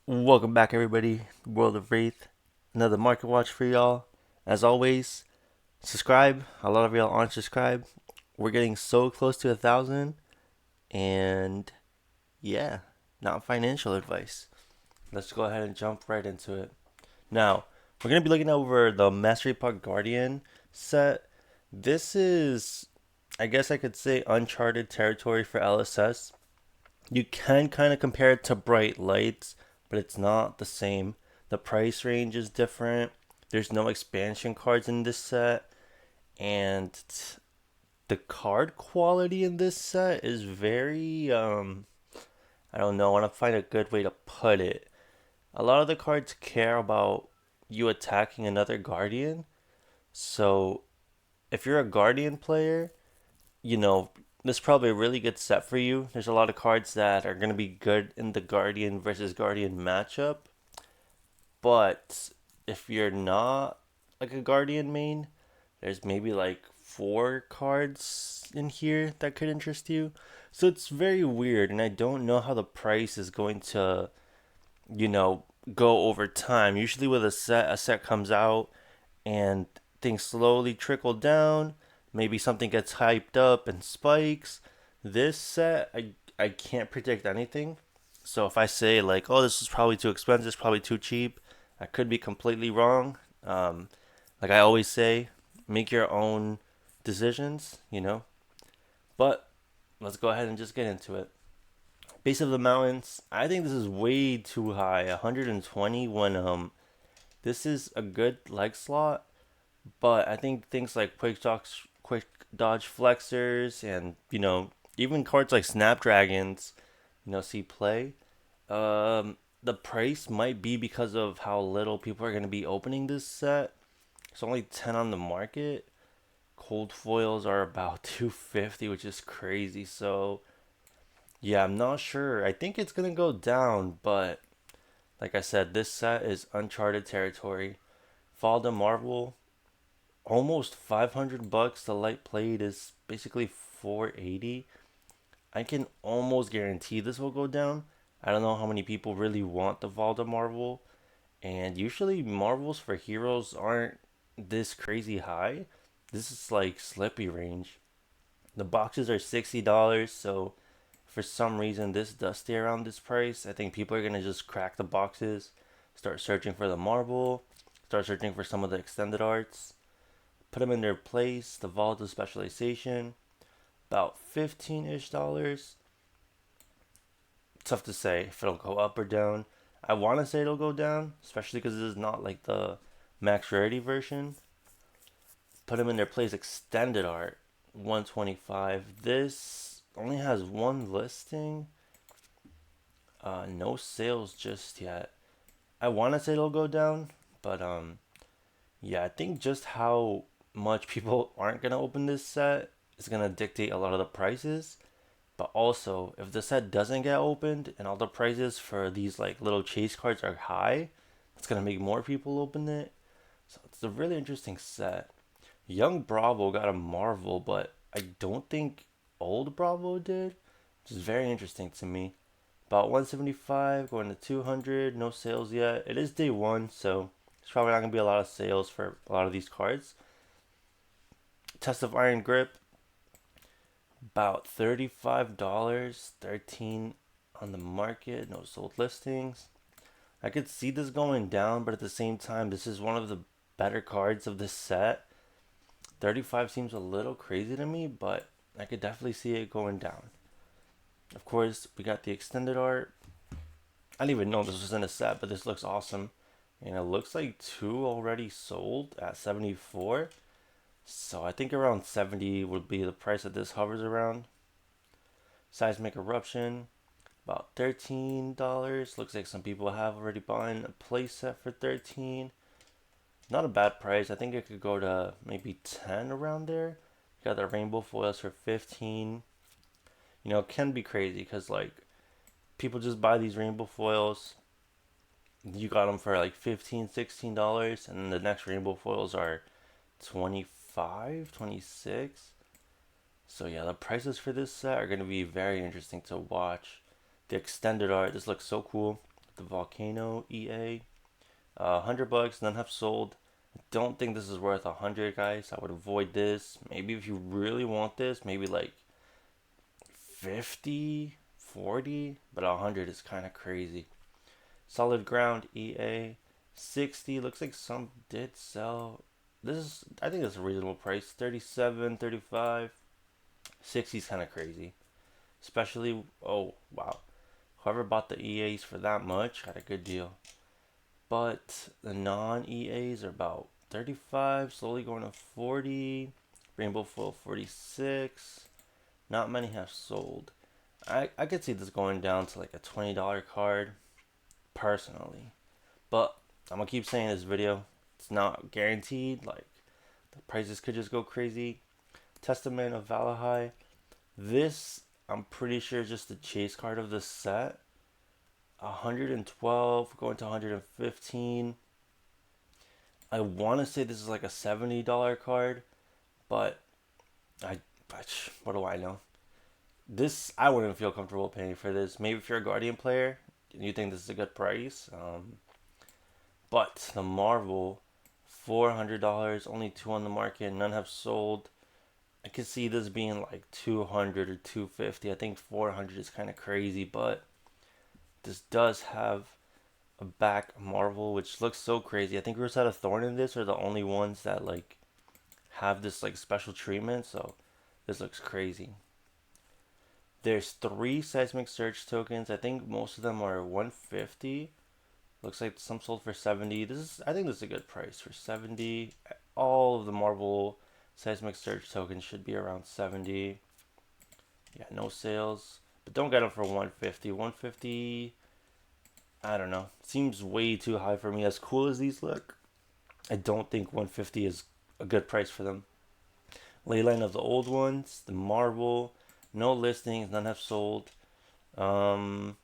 Welcome back, everybody. World of Wraith, another market watch for y'all. As always, subscribe. A lot of y'all aren't subscribed. We're getting so close to 1,000, and yeah, not financial advice. Let's go ahead and jump right into it. Now, we're gonna be looking over the Mastery Park Guardian set. This is, I guess I could say, uncharted territory for LSS. You can kind of compare it to Bright Lights, but it's not the same. The price range is different. There's no expansion cards in this set, and the card quality in this set is very I don't know, I want to find a good way to put it. A lot of the cards care about you attacking another guardian. So, if you're a guardian player, you know, this is probably a really good set for you. There's a lot of cards that are going to be good in the Guardian versus Guardian matchup. But if you're not like a Guardian main, there's maybe like four cards in here that could interest you. So it's very weird, and I don't know how the price is going to, you know, go over time. Usually with a set comes out and things slowly trickle down. Maybe something gets hyped up and spikes. This set, I can't predict anything. So if I say like, oh, this is probably too expensive, it's probably too cheap, I could be completely wrong. Like I always say, make your own decisions. But let's go ahead and just get into it. Base of the mountains, I think this is way too high. 120 when this is a good leg slot, but I think things like quick dodge flexors, and even cards like Snapdragons, see play. The price might be because of how little people are going to be opening this set. It's only 10 on the market. Cold foils are about 250, which is crazy. So yeah, I'm not sure. I think it's gonna go down, but like I said, this set is uncharted territory. Fall to Marvel, almost 500 bucks. The light plate is basically 480. I can almost guarantee this will go down. I don't know how many people really want the Valda Marvel, and usually Marvels for heroes aren't this crazy high. This is like Slippy range. The boxes are $60, so for some reason this does stay around this price. I think people are gonna just crack the boxes, start searching for the Marvel, start searching for some of the extended arts, put them in their place. The Valda specialization, about 15-ish dollars. Tough to say if it'll go up or down. I want to say it'll go down, especially because this is not like the max rarity version. Put them in their place. Extended art, 125. This only has one listing. No sales just yet. I want to say it'll go down, but yeah, I think just how much people aren't gonna open this set is gonna dictate a lot of the prices. But also, if the set doesn't get opened and all the prices for these like little chase cards are high, it's gonna make more people open it. So it's a really interesting set. Young Bravo got a Marvel, but I don't think old Bravo did, which is very interesting to me. About 175 going to 200, no sales yet. It is day one, so there's probably not gonna be a lot of sales for a lot of these cards. Test of Iron Grip, about $35, 13 on the market, no sold listings. I could see this going down, but at the same time, this is one of the better cards of this set. 35 seems a little crazy to me, but I could definitely see it going down. Of course, we got the extended art. I didn't even know this was in a set, but this looks awesome. And it looks like two already sold at 74. So I think around 70 would be the price that this hovers around. Seismic Eruption, about $13. Looks like some people have already bought a playset for 13. Not a bad price. I think it could go to maybe 10 around there. You got the rainbow foils for 15. It can be crazy because like people just buy these rainbow foils. You got them for like 15, $16, and then the next rainbow foils are 25, 26. So yeah, the prices for this set are going to be very interesting to watch. The extended art, this looks so cool. the Volcano EA. 100 bucks, none have sold. I don't think this is worth 100, guys. I would avoid this. Maybe if you really want this, maybe like 50, 40, but 100 is kind of crazy. Solid Ground EA 60. Looks like some did sell. This is, I think it's a reasonable price. 37, 35. 60 is kind of crazy. Especially, oh wow, whoever bought the EAs for that much had a good deal. But the non EAs are about 35, slowly going to 40. Rainbow Foil 46. Not many have sold. I could see this going down to like a $20 card personally. But I'm gonna keep saying this video. It's not guaranteed. Like the prices could just go crazy. Testament of Valahai. This I'm pretty sure is just the chase card of the set. 112 going to 115. I want to say this is like a $70 card, but I, what do I know? This I wouldn't feel comfortable paying for this. Maybe if you're a Guardian player, and you think this is a good price. But the Marvel, $400, only two on the market, none have sold. I could see this being like 200 or 250. I think 400 is kind of crazy, but this does have a back Marvel, which looks so crazy. I think Rosetta Thorn in this are the only ones that like have this like special treatment, so this looks crazy. There's three seismic surge tokens. I think most of them are 150. Looks like some sold for 70. I think this is a good price for 70. All of the Marvel seismic surge tokens should be around 70. Yeah, no sales. But don't get them for 150. 150, I don't know. Seems way too high for me. As cool as these look, I don't think 150 is a good price for them. Leyline of the old ones, the Marvel, no listings, none have sold. Um,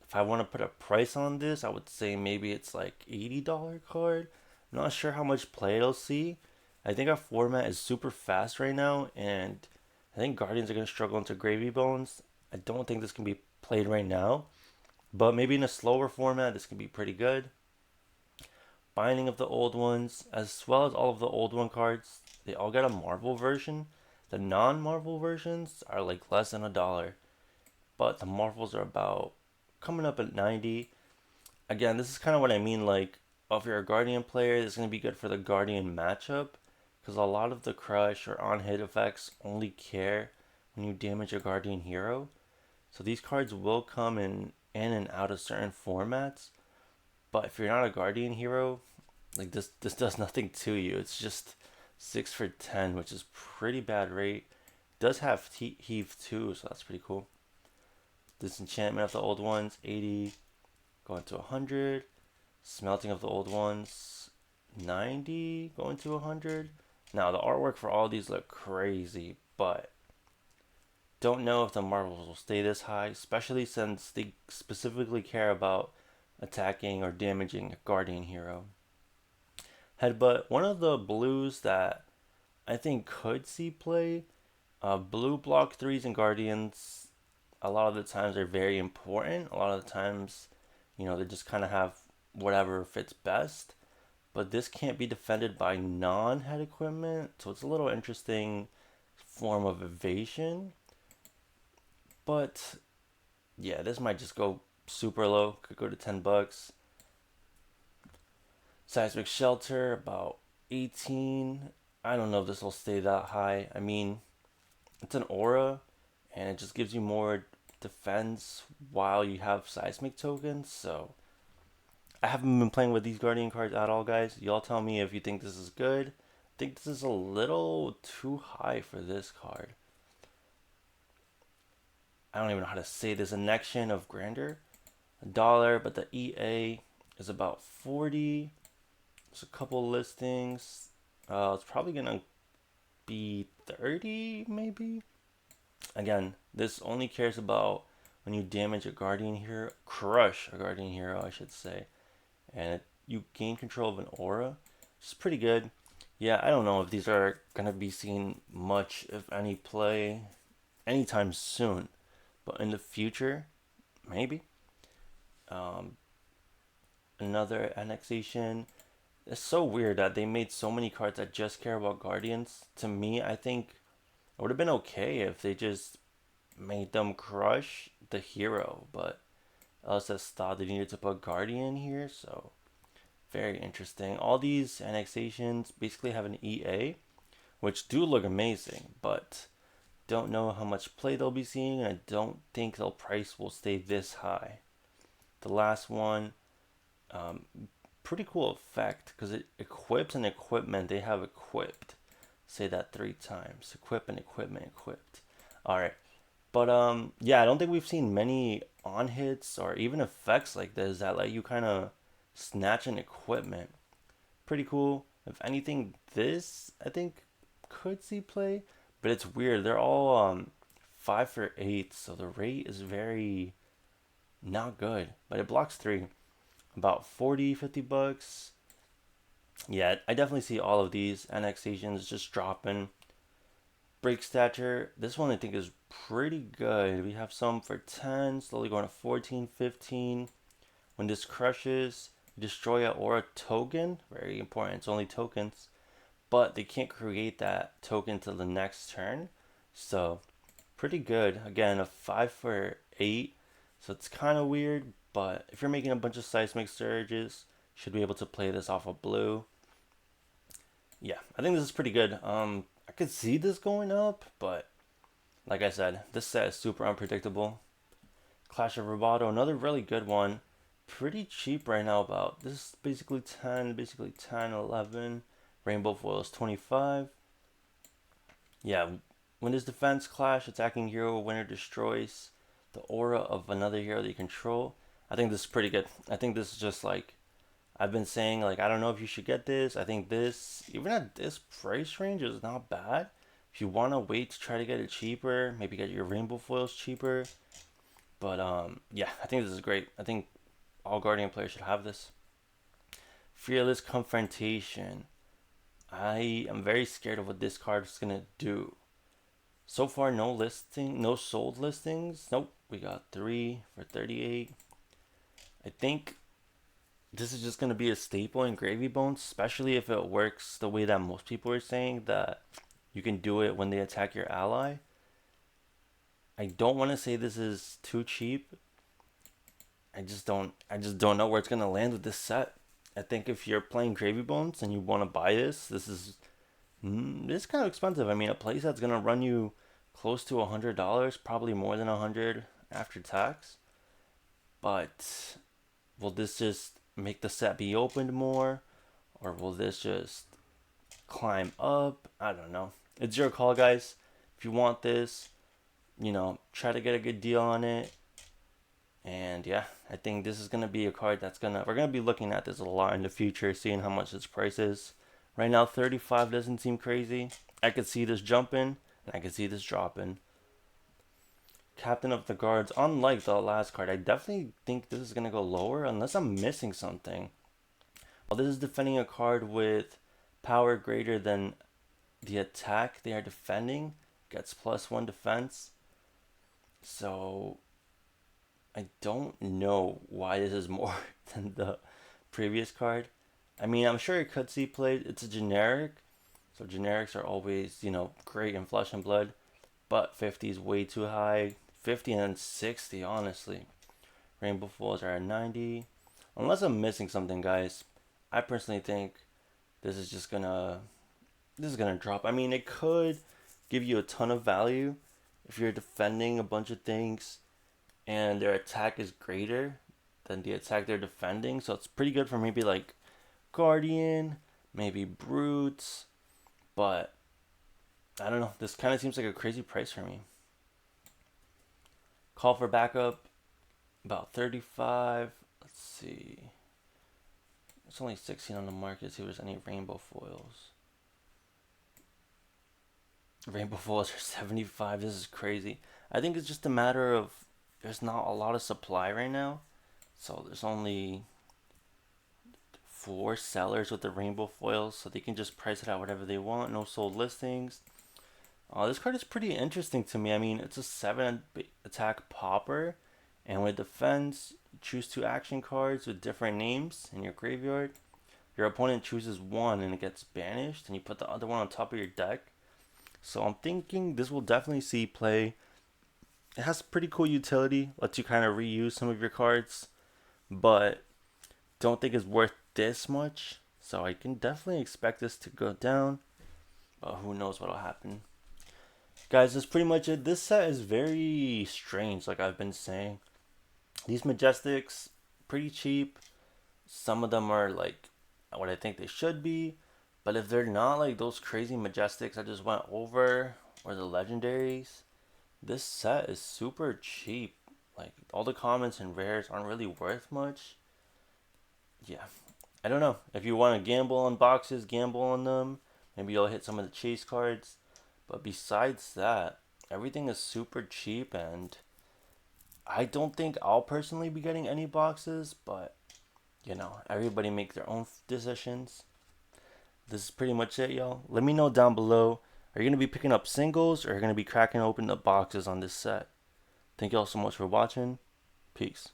if I want to put a price on this, I would say maybe it's like $80 card. I'm not sure how much play it'll see. I think our format is super fast right now, and I think Guardians are going to struggle into Gravy Bones. I don't think this can be played right now, but maybe in a slower format, this can be pretty good. Binding of the old ones, as well as all of the old one cards, they all get a Marvel version. The non-Marvel versions are like less than $1, but the Marvels are about coming up at 90. Again, this is kind of what I mean. Like, if you're a Guardian player, this is going to be good for the Guardian matchup, because a lot of the crush or on-hit effects only care when you damage a Guardian hero. So these cards will come in and out of certain formats. But if you're not a Guardian hero, like this does nothing to you. It's just 6 for 10, which is pretty bad rate. It does have heave too, so that's pretty cool. Disenchantment of the old ones, 80, going to 100. Smelting of the old ones, 90, going to 100. Now the artwork for all these look crazy, but don't know if the Marvels will stay this high, especially since they specifically care about attacking or damaging a Guardian hero. Headbutt, one of the blues that I think could see play. Blue block threes and Guardians, a lot of the times are very important. A lot of the times, they just kind of have whatever fits best. But this can't be defended by non-head equipment, so it's a little interesting form of evasion. But yeah, this might just go super low. Could go to $10. Seismic Shelter, about 18. I don't know if this will stay that high. I mean, it's an aura, and it just gives you more defense while you have seismic tokens. So I haven't been playing with these Guardian cards at all, guys. Y'all tell me if you think this is good. I think this is a little too high for this card. I don't even know how to say this. Annexion of Grandeur, $1, but the EA is about 40. There's a couple listings. It's probably gonna be 30, maybe. Again, this only cares about when you damage a Guardian hero, crush a Guardian hero, I should say, and you gain control of an aura, which is pretty good. Yeah, I don't know if these are gonna be seen much, if any, play anytime soon, but in the future, maybe. Another annexation. It's so weird that they made so many cards that just care about Guardians. To me, I think it would have been okay if they just made them crush the hero, but LSS thought they needed to put Guardian here, so very interesting. All these annexations basically have an EA, which do look amazing, but don't know how much play they'll be seeing, and I don't think their price will stay this high. The last one, um, pretty cool effect because it equips an equipment they have equipped. Say that 3 times. Equip and equipment equipped. All right. But yeah, I don't think we've seen many on hits or even effects like this that let you kind of snatch an equipment. Pretty cool. If anything, this I think could see play, but it's weird. They're all 5 for 8, so the rate is very not good. But it blocks 3, about 40, $50. Yeah, I definitely see all of these annexations just dropping. Break stature, this one I think is pretty good. We have some for 10, slowly going to 14, 15. When this crushes, destroy a aura token. Very important, it's only tokens. But they can't create that token till the next turn. So, pretty good. Again, a 5 for 8. So it's kind of weird, but if you're making a bunch of seismic surges, should be able to play this off of blue. Yeah, I think this is pretty good. I could see this going up, but like I said, this set is super unpredictable. Clash of Robboto, another really good one. Pretty cheap right now, about this is basically 10, basically 10, 11. Rainbow foils 25. Yeah, when this defense clash, attacking hero winner destroys the aura of another hero that you control. I think this is pretty good. I think this is just like I've been saying, like, I don't know if you should get this. I think this, even at this price range, is not bad. If you want to wait to try to get it cheaper, maybe get your rainbow foils cheaper. But yeah, I think this is great. I think all Guardian players should have this. Fearless Confrontation. I am very scared of what this card is gonna do. So far, no sold listings. Nope, we got 3 for 38. I think this is just going to be a staple in Gravy Bones, especially if it works the way that most people are saying, that you can do it when they attack your ally. I don't want to say this is too cheap. I just don't know where it's going to land with this set. I think if you're playing Gravy Bones and you want to buy this is kind of expensive. I mean, a playset's going to run you close to $100, probably more than 100 after tax. But will this just make the set be opened more, or will this just climb up? I don't know. It's your call, guys. If you want this, try to get a good deal on it. And yeah, I think this is gonna be a card we're gonna be looking at this a lot in the future, seeing how much its price is. Right now, 35 doesn't seem crazy. I could see this jumping, and I could see this dropping. Captain of the Guards, unlike the last card, I definitely think this is gonna go lower unless I'm missing something. Well, this is defending a card with power greater than the attack they are defending, gets +1 defense. So I don't know why this is more than the previous card. I mean, I'm sure it could see played. It's a generic, so generics are always, great in Flesh and Blood, but 50 is way too high. 50 and then 60, honestly. Rainbow Falls are at 90. Unless I'm missing something, guys, I personally think this is just gonna this is gonna drop. I mean, it could give you a ton of value if you're defending a bunch of things and their attack is greater than the attack they're defending. So it's pretty good for maybe like Guardian, maybe Brutes, but I don't know. This kind of seems like a crazy price for me. Call for backup, about 35. Let's see. It's only 16 on the market. See if there's any rainbow foils. Rainbow foils are 75. This is crazy. I think it's just a matter of there's not a lot of supply right now. So there's only 4 sellers with the rainbow foils, so they can just price it out whatever they want. No sold listings. This card is pretty interesting to me. I mean, it's a 7 attack popper, and with defense, choose 2 action cards with different names in your graveyard. Your opponent chooses one and it gets banished, and you put the other one on top of your deck. So I'm thinking this will definitely see play. It has pretty cool utility, lets you kind of reuse some of your cards, but don't think it's worth this much. So I can definitely expect this to go down, but who knows what'll happen. Guys, that's pretty much it. This set is very strange, like I've been saying. These Majestics, pretty cheap. Some of them are like what I think they should be. But if they're not like those crazy Majestics I just went over, or the legendaries, this set is super cheap. Like all the commons and rares aren't really worth much. Yeah, I don't know. If you want to gamble on boxes, gamble on them. Maybe you'll hit some of the chase cards. But besides that, everything is super cheap, and I don't think I'll personally be getting any boxes, but everybody make their own decisions. This is pretty much it, y'all. Let me know down below. Are you going to be picking up singles, or are you going to be cracking open the boxes on this set? Thank y'all so much for watching. Peace.